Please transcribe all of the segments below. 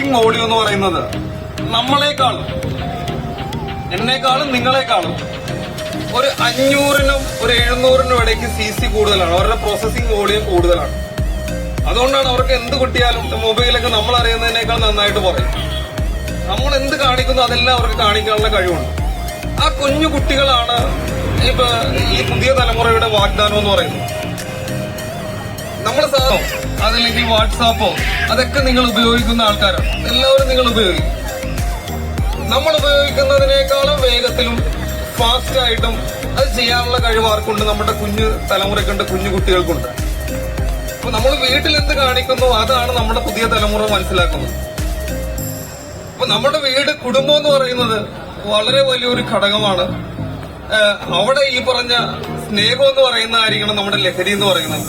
Processing volume എന്ന് പറയുന്നത് നമ്മളെക്കാളും എന്നെക്കാളും നിങ്ങളെക്കാളും ഒരു 500-നും ഒരു 700-നും ഇടയ്ക്ക് CC കൂടുതലാണ്. അവരുടെ പ്രോസസിംഗ് വോളിയം കൂടുതലാണ്. അതുകൊണ്ടാണ് അവർക്ക് എന്ത് കിട്ടിയാലും മൊബൈലൊക്കെ നമ്മൾ അറിയുന്നതിനേക്കാൾ നന്നായിട്ട് പറയും. നമ്മൾ എന്ത് കാണിക്കുന്നു അതെല്ലാം അവർക്ക് കാണിക്കാനുള്ള കഴിവുണ്ട്. ആ കുഞ്ഞു കുട്ടികളാണ് ഇപ്പൊ ഈ പുതിയ തലമുറയുടെ വാഗ്ദാനം എന്ന് പറയുന്നത്. നമ്മുടെ സാധനം അതല്ലെങ്കിൽ വാട്സാപ്പോ അതൊക്കെ നിങ്ങൾ ഉപയോഗിക്കുന്ന ആൾക്കാരാണ്. എല്ലാവരും നിങ്ങൾ ഉപയോഗിക്കും. നമ്മൾ ഉപയോഗിക്കുന്നതിനേക്കാളും വേഗത്തിലും ഫാസ്റ്റ് ആയിട്ടും അത് ചെയ്യാനുള്ള കഴിവ് ആർക്കുണ്ട്? നമ്മുടെ കുഞ്ഞു തലമുറയ്ക്കുണ്ട്, കുഞ്ഞു കുട്ടികൾക്കുണ്ട്. അപ്പൊ നമ്മൾ വീട്ടിൽ എന്ത് കാണിക്കുന്നു അതാണ് നമ്മുടെ പുതിയ തലമുറ മനസ്സിലാക്കുന്നത്. അപ്പൊ നമ്മുടെ വീട്, കുടുംബം എന്ന് പറയുന്നത് വളരെ വലിയൊരു ഘടകമാണ്. അവിടെ ഈ പറഞ്ഞ സ്നേഹം എന്ന് പറയുന്ന ആയിരിക്കണം നമ്മുടെ ലഹരി എന്ന് പറയുന്നത്.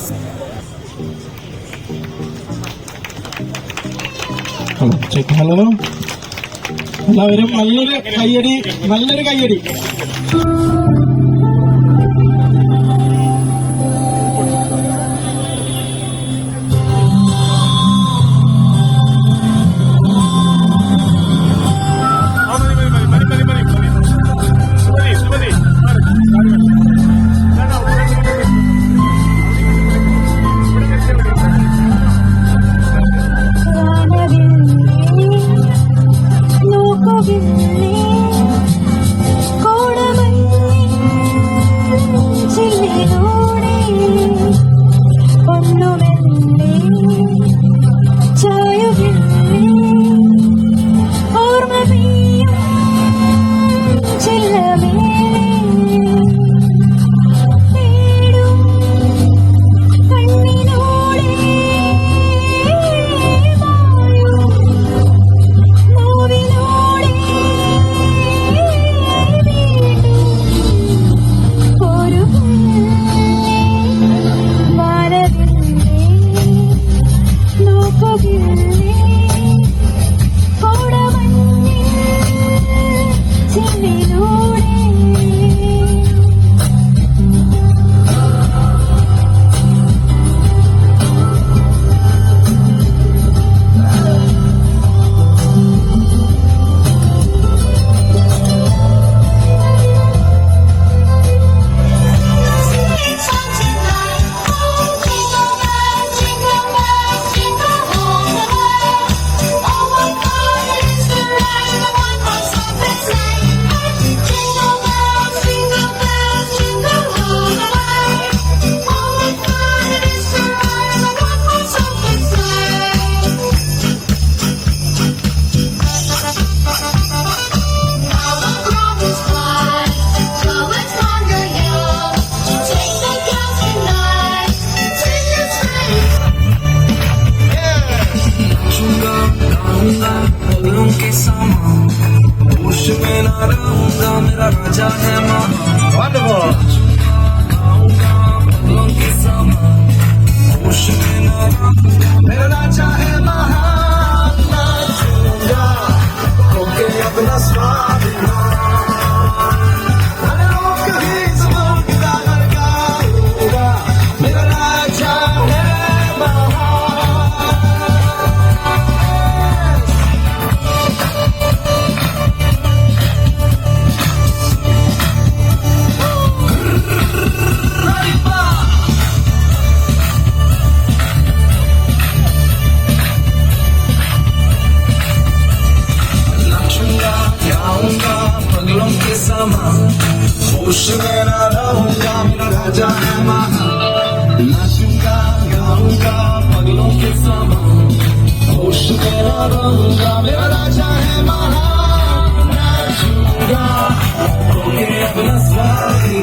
ഹലോ, എല്ലാവരും നല്ലൊരു കയ്യടി. होश में ना रहूंगा, मेरा राजा है महान। नाचूंगा गाऊंगा पगलों के समान, होश में ना रहूंगा, मेरा राजा है महान। नाचूंगा होके अपना स्वाद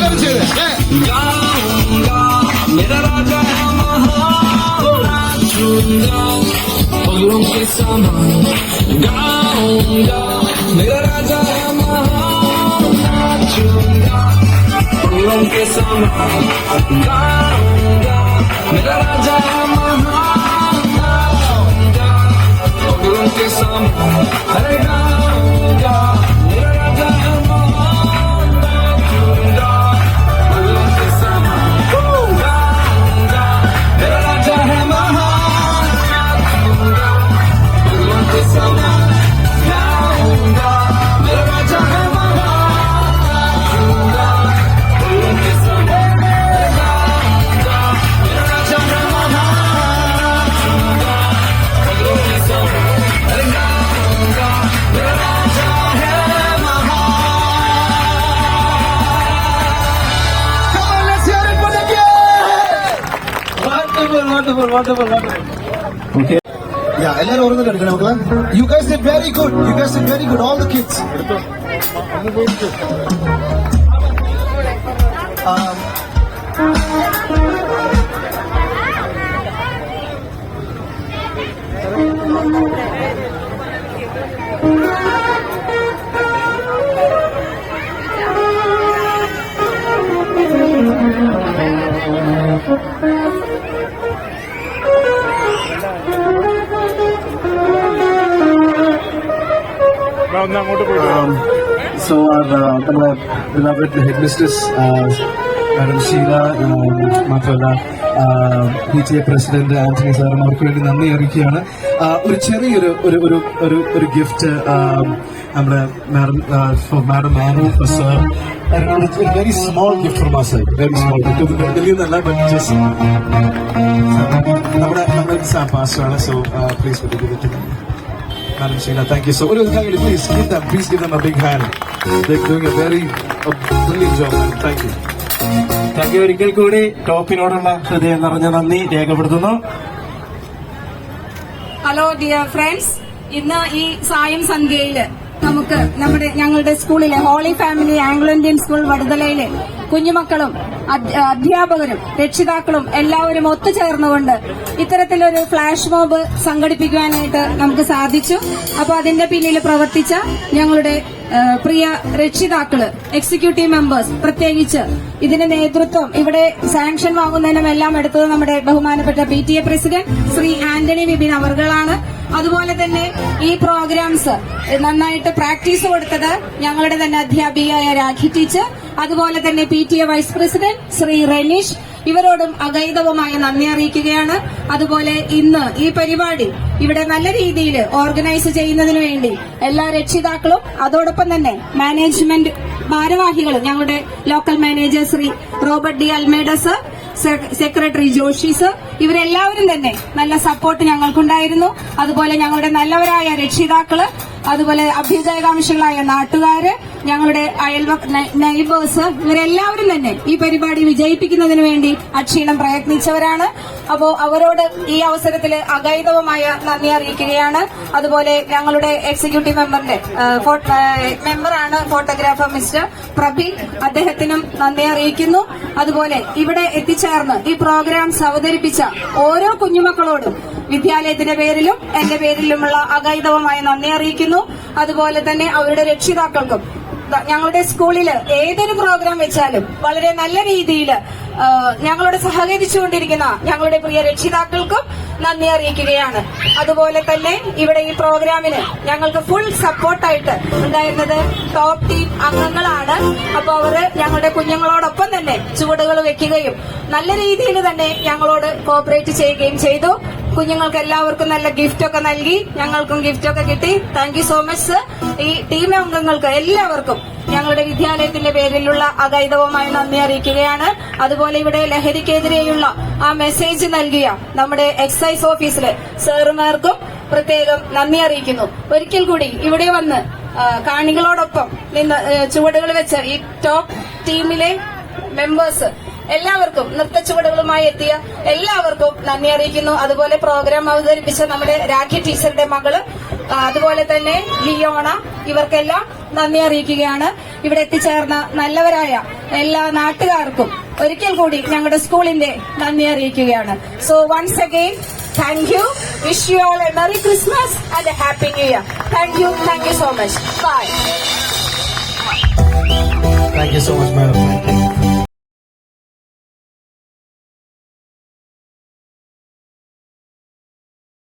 എല്ലാവരും ചെയ്ത് गाऊंगा मेरा राजा है महान नाचूंगा पगलों के समान गाऊंगा मेरा राजा है महान नाचूंगा पगलों के समान गाऊंगा मेरा राजा है महान नाचूंगा पगलों के समान अरे गाऊंगा मेरा राजा है महान नाचूंगा पगलों के समान गाऊंगा मेरा राजा है महान नाचूंगा पगलों के समान गाऊंगा मेरा राजा है महान नाचूंगा पगलों के समान गाऊंगा मेरा राजा है महान नाचूंगा पगलों के समान अरे गाऊंगा मेरा राजा है महान Come on, let's hear it for the kids. Wonderful. Okay. Yeah, എല്ലാവരും ഓരോന്നും എടുക്കണം മക്കളെ. You guys did very good. All the kids. So our beloved headmistress, Madam Sheila, മാത്രമല്ല PTA പ്രസിഡന്റ് ആന്റണി സാറും അവർക്ക് വേണ്ടി നന്ദി അറിയിക്കുകയാണ്. ഒരു ചെറിയൊരു ഒരു ഗിഫ്റ്റ് നമ്മുടെ madam Anu sir, very small gift from our side, very small. വലിയൊന്നല്ല, ബട്ട് ജസ്റ്റ് നമ്മുടെ സാം പാസ്റ്ററാണ്. So please Madam Sheila, thank you so much. Please give them a big hand. They're doing a brilliant job, man. Thank you. ഒരിക്കൽ കൂടി ടോപ്പിനോടുള്ള ഹൃദയം നിറഞ്ഞ നന്ദി രേഖപ്പെടുത്തുന്നു. Hello dear friends, ഇന്ന് ഈ സായം സന്ധ്യയില് നമുക്ക് ഞങ്ങളുടെ സ്കൂളിലെ holy family Anglo Indian school വടുതലയിലെ കുഞ്ഞുമക്കളും അധ്യാപകരും രക്ഷിതാക്കളും എല്ലാവരും ഒത്തുചേർന്നുകൊണ്ട് ഇത്തരത്തിലൊരു ഫ്ലാഷ് മോബ് സംഘടിപ്പിക്കുവാനായിട്ട് നമുക്ക് സാധിച്ചു. അപ്പൊ അതിന്റെ പിന്നിൽ പ്രവർത്തിച്ച ഞങ്ങളുടെ പ്രിയ രക്ഷിതാക്കള്, എക്സിക്യൂട്ടീവ് മെമ്പേഴ്സ്, പ്രത്യേകിച്ച് ഇതിന്റെ നേതൃത്വം ഇവിടെ സാങ്ഷൻ വാങ്ങുന്നതിനും എല്ലാം എടുത്തത് നമ്മുടെ ബഹുമാനപ്പെട്ട PTA പ്രസിഡന്റ് ശ്രീ ആന്റണി വിപിൻ അവർകളാണ്. അതുപോലെ തന്നെ ഈ പ്രോഗ്രാംസ് നന്നായിട്ട് പ്രാക്ടീസ് കൊടുത്തത് ഞങ്ങളുടെ തന്നെ അധ്യാപികയായ രാഖി ടീച്ചർ, അതുപോലെ തന്നെ PTA vice president Shri Renish, ഇവരോടും അഗൈതവമായ നന്ദി അറിയിക്കുകയാണ്. അതുപോലെ ഇന്ന് ഈ പരിപാടി ഇവിടെ നല്ല രീതിയിൽ ഓർഗനൈസ് ചെയ്യുന്നതിന് വേണ്ടി എല്ലാ രക്ഷിതാക്കളും അതോടൊപ്പം തന്നെ മാനേജ്മെന്റ് ഭാരവാഹികളും, ഞങ്ങളുടെ local manager Shri Robert D Almeida sir, secretary Joshi sir, ഇവരെല്ലാവരും തന്നെ നല്ല സപ്പോർട്ട് ഞങ്ങൾക്കുണ്ടായിരുന്നു. അതുപോലെ ഞങ്ങളുടെ നല്ലവരായ രക്ഷിതാക്കള്, അതുപോലെ അഭ്യുദയകാംക്ഷികളായ നാട്ടുകാര്, ഞങ്ങളുടെ നെയ്ബേഴ്സ്, ഇവരെല്ലാവരും തന്നെ ഈ പരിപാടി വിജയിപ്പിക്കുന്നതിന് വേണ്ടി അക്ഷീണം പ്രയത്നിച്ചവരാണ്. അപ്പോ അവരോട് ഈ അവസരത്തിൽ അഗൈതവമായ നന്ദി അറിയിക്കുകയാണ്. അതുപോലെ ഞങ്ങളുടെ എക്സിക്യൂട്ടീവ് മെമ്പറാണ് ഫോട്ടോഗ്രാഫർ മിസ്റ്റർ പ്രബിൻ, അദ്ദേഹത്തിനും നന്ദി അറിയിക്കുന്നു. അതുപോലെ ഇവിടെ എത്തിച്ചേർന്ന് ഈ പ്രോഗ്രാംസ് അവതരിപ്പിച്ച ഓരോ കുഞ്ഞുമക്കളോടും വിദ്യാലയത്തിന്റെ പേരിലും എന്റെ പേരിലുമുള്ള അഗൈതവമായ നന്ദി അറിയിക്കുന്നു. അതുപോലെ തന്നെ അവരുടെ രക്ഷിതാക്കൾക്കും ഞങ്ങളുടെ സ്കൂളിൽ ഏതൊരു പ്രോഗ്രാം വെച്ചാലും വളരെ നല്ല രീതിയിൽ ഞങ്ങളോട് സഹകരിച്ചുകൊണ്ടിരിക്കുന്ന ഞങ്ങളുടെ പ്രിയ രക്ഷിതാക്കൾക്കും നന്ദി അറിയിക്കുകയാണ്. അതുപോലെ തന്നെ ഇവിടെ ഈ പ്രോഗ്രാമിന് ഞങ്ങൾക്ക് ഫുൾ സപ്പോർട്ടായിട്ട് ഉണ്ടായിരുന്നത് ടോപ്പ് ടീം അംഗങ്ങളാണ്. അപ്പൊ അവര് ഞങ്ങളുടെ കുഞ്ഞുങ്ങളോടൊപ്പം തന്നെ ചുവടുകൾ വെക്കുകയും നല്ല രീതിയിൽ തന്നെ ഞങ്ങളോട് കോപ്പറേറ്റ് ചെയ്യുകയും ചെയ്തു. കുഞ്ഞുങ്ങൾക്ക് എല്ലാവർക്കും നല്ല ഗിഫ്റ്റൊക്കെ നൽകി, ഞങ്ങൾക്കും ഗിഫ്റ്റൊക്കെ കിട്ടി. Thank you so much sir. ഈ ടീം അംഗങ്ങൾക്ക് എല്ലാവർക്കും ഞങ്ങളുടെ വിദ്യാലയത്തിന്റെ പേരിലുള്ള അഗൈതവമായ നന്ദി അറിയിക്കുകയാണ്. അതുപോലെ ഇവിടെ ലഹരിക്കെതിരെയുള്ള ആ മെസ്സേജ് നൽകിയ നമ്മുടെ എക്സൈസ് ഓഫീസിലെ സാറുമാർക്കും പ്രത്യേകം നന്ദി അറിയിക്കുന്നു. ഒരിക്കൽ കൂടി ഇവിടെ വന്ന് കാണികളോടൊപ്പം നിന്ന് ചുവടുകൾ വെച്ച ഈ ടോപ്പ് ടീമിലെ മെമ്പേഴ്സ് എല്ലാവർക്കും, നൃത്ത ചുവടുകളുമായി എത്തിയ എല്ലാവർക്കും നന്ദി അറിയിക്കുന്നു. അതുപോലെ പ്രോഗ്രാം അവതരിപ്പിച്ച നമ്മുടെ രാഖി ടീച്ചറുടെ മകള് അതുപോലെ തന്നെ ലിയോണ, ഇവർക്കെല്ലാം നന്ദി അറിയിക്കുകയാണ്. ഇവിടെ എത്തിച്ചേർന്ന നല്ലവരായ എല്ലാ നാട്ടുകാർക്കും ഒരിക്കൽ കൂടി ഞങ്ങളുടെ സ്കൂളിന്റെ നന്ദി അറിയിക്കുകയാണ്. So once again thank you. Wish you all a merry Christmas and a happy new year. Thank you so much. Bye. Thank you so much, madam.